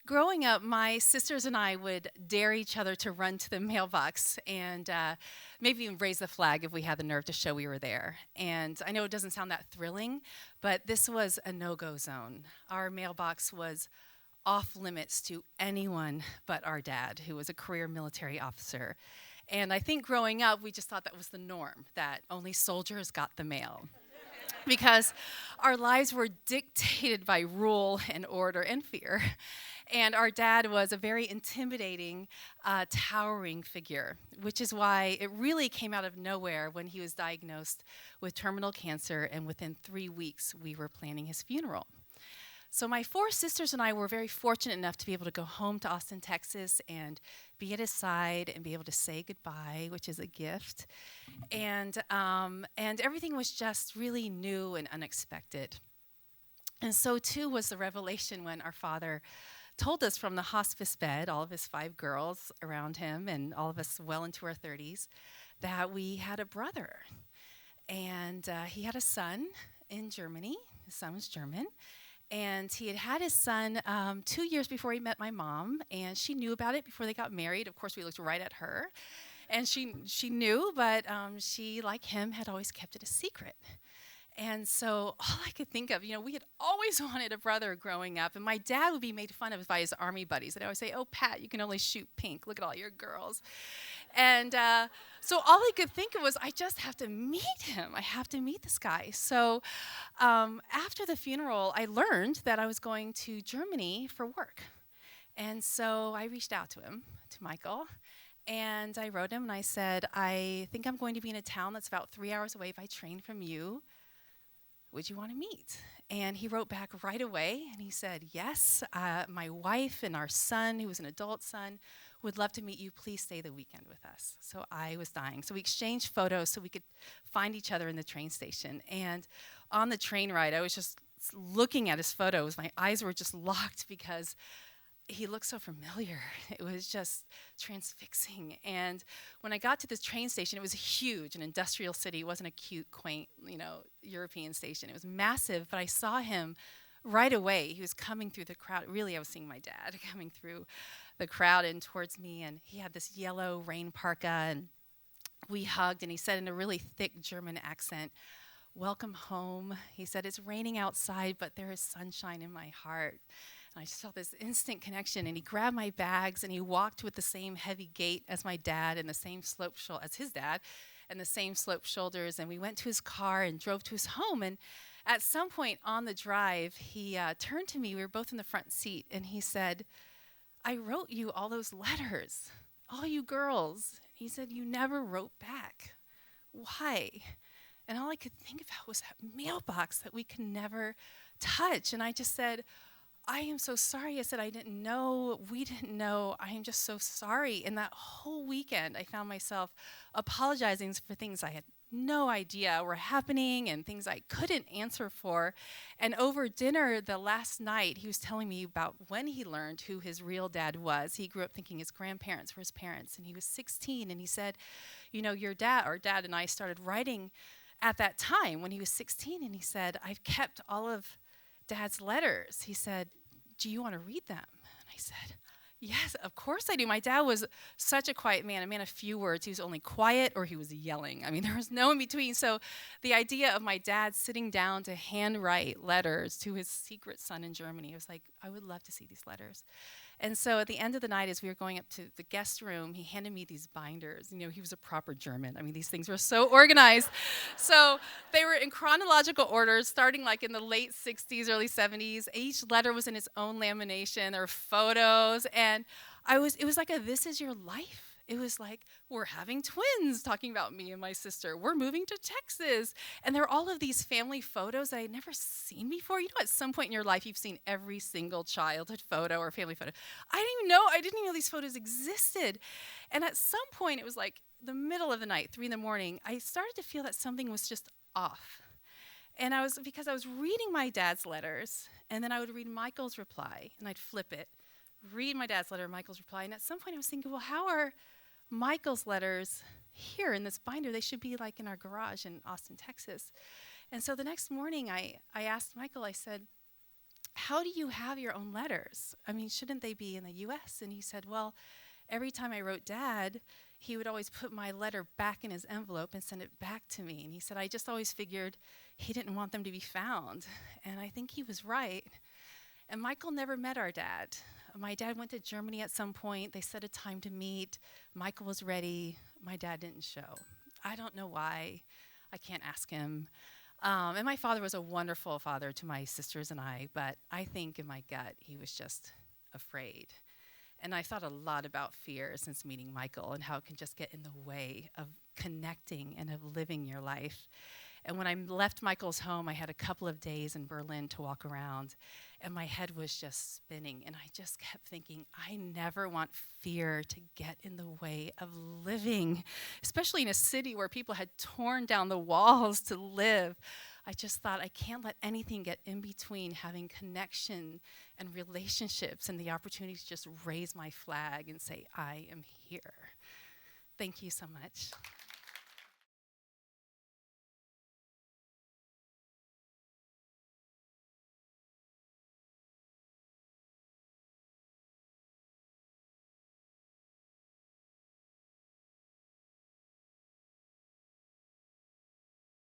Growing up, my sisters and I would dare each other to run to the mailbox and maybe even raise the flag if we had the nerve to show we were there. And I know it doesn't sound that thrilling, but this was a no-go zone. Our mailbox was off limits to anyone but our dad, who was a career military officer. And I think growing up, we just thought that was the norm, that only soldiers got the mail. Because our lives were dictated by rule and order and fear. And our dad was a very intimidating, towering figure, which is why it really came out of nowhere when he was diagnosed with terminal cancer, and within 3 weeks, we were planning his funeral. So my 4 sisters and I were very fortunate enough to be able to go home to Austin, Texas, and be at his side and be able to say goodbye, which is a gift. And everything was just really new and unexpected. And so, too, was the revelation when our father told us from the hospice bed, all of his 5 girls around him and all of us well into our 30s, that we had a brother. And he had a son in Germany. His son was German. And he had his son 2 years before he met my mom, and she knew about it before they got married. Of course, we looked right at her. And she knew, but she, like him, had always kept it a secret. And so all I could think of, we had always wanted a brother growing up. And my dad would be made fun of by his army buddies. And I would say, "Oh, Pat, you can only shoot pink. Look at all your girls." And so all I could think of was, I just have to meet him. I have to meet this guy. So after the funeral, I learned that I was going to Germany for work. And so I reached out to him, to Michael. And I wrote him and I said, "I think I'm going to be in a town that's about 3 hours away by train from you. Would you want to meet?" And he wrote back right away, and he said, "Yes, my wife and our son, who was an adult son, would love to meet you. Please stay the weekend with us." So I was dying. So we exchanged photos so we could find each other in the train station. And on the train ride, I was just looking at his photos. My eyes were just locked because he looked so familiar. It was just transfixing. And when I got to this train station, it was huge, an industrial city. It wasn't a cute, quaint, European station. It was massive, but I saw him right away. He was coming through the crowd. Really, I was seeing my dad coming through the crowd and towards me, and he had this yellow rain parka, and we hugged, and he said in a really thick German accent, "Welcome home." He said, "It's raining outside, but there is sunshine in my heart." And I just felt this instant connection, and he grabbed my bags, and he walked with the same heavy gait as my dad and the same as his dad, and the same sloped shoulders, and we went to his car and drove to his home. And at some point on the drive, he turned to me. We were both in the front seat, and he said, "I wrote you all those letters, all you girls." He said, "You never wrote back. Why?" And all I could think about was that mailbox that we could never touch. And I just said, "I am so sorry." I said, "I didn't know. We didn't know. I am just so sorry." And that whole weekend, I found myself apologizing for things I had no idea were happening and things I couldn't answer for. And over dinner the last night, he was telling me about when he learned who his real dad was. He grew up thinking his grandparents were his parents, and he was 16. And he said, "Your dad," our dad and I started writing at that time when he was 16. And he said, "I've kept all of Dad's letters." He said, "Do you want to read them?" And I said, "Yes, of course I do." My dad was such a quiet man, a man of few words. He was only quiet or he was yelling. I mean, there was no in between. So the idea of my dad sitting down to handwrite letters to his secret son in Germany, I was like, I would love to see these letters. And so at the end of the night, as we were going up to the guest room, he handed me these binders. He was a proper German. I mean, these things were so organized. So they were in chronological order, starting like in the late 60s, early 70s. Each letter was in its own lamination. There were photos. And it was like "This is your life." It was like, we're having twins, talking about me and my sister. We're moving to Texas. And there are all of these family photos that I'd never seen before. At some point in your life, you've seen every single childhood photo or family photo. I didn't even know these photos existed. And at some point, it was like the middle of the night, 3 a.m, I started to feel that something was just off. And because I was reading my dad's letters, and then I would read Michael's reply, and I'd flip it, read my dad's letter, Michael's reply. And at some point, I was thinking, well, how are Michael's letters here in this binder? They should be like in our garage in Austin, Texas. And so the next morning, I asked Michael, I said, how do you have your own letters? I mean, shouldn't they be in the U.S.? And he said, well, every time I wrote Dad, he would always put my letter back in his envelope and send it back to me. And he said, I just always figured he didn't want them to be found. And I think he was right. And Michael never met our dad. My dad went to Germany at some point. They set a time to meet. Michael was ready. My dad didn't show. I don't know why. I can't ask him. And my father was a wonderful father to my sisters and I, but I think in my gut he was just afraid. And I thought a lot about fear since meeting Michael and how it can just get in the way of connecting and of living your life. And when I left Michael's home, I had a couple of days in Berlin to walk around, and my head was just spinning. And I just kept thinking, I never want fear to get in the way of living, especially in a city where people had torn down the walls to live. I just thought, I can't let anything get in between having connection and relationships and the opportunity to just raise my flag and say, I am here. Thank you so much.